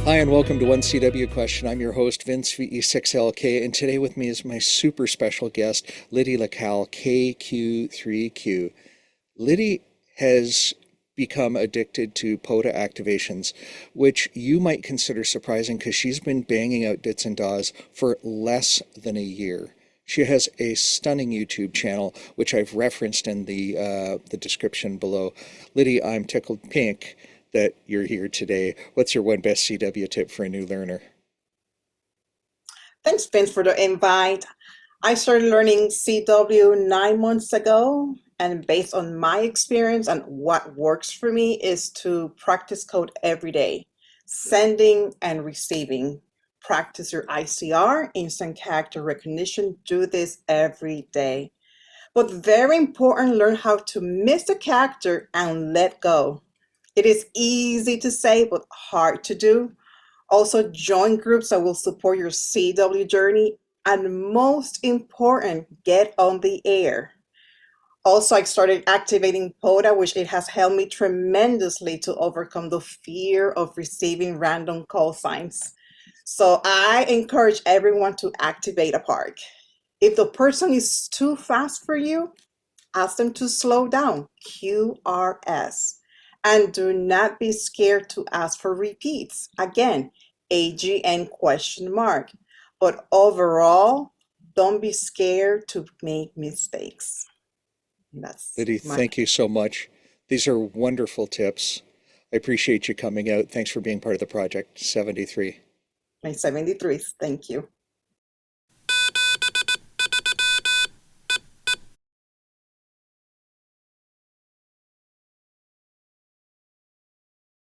Hi, and welcome to 1CW Question. I'm your host, Vince VE6LK, and today with me is my super special guest, Lidi Lacalle KQ3Q. Lidi has become addicted to POTA activations, which you might consider surprising because she's been banging out dits and dahs for less than a year. She has a stunning YouTube channel, which I've referenced in the description below. Lidi, I'm tickled pink that you're here today. What's your one best CW tip for a new learner? Thanks, Vince, for the invite. I started learning CW 9 months ago, and based on my experience and what works for me is to practice code every day, sending and receiving. Practice your ICR, instant character recognition. Do this every day. But very important, learn how to miss the character and let go. It is easy to say, but hard to do. Also, join groups that will support your CW journey. And most important, get on the air. Also, I started activating POTA, which it has helped me tremendously to overcome the fear of receiving random call signs. So I encourage everyone to activate a park. If the person is too fast for you, ask them to slow down, QRS. And do not be scared to ask for repeats. Again, AGN question mark. But overall, don't be scared to make mistakes. That's Lidi, my thank you so much. These are wonderful tips. I appreciate you coming out. Thanks for being part of the project 73. my 73. Thank you.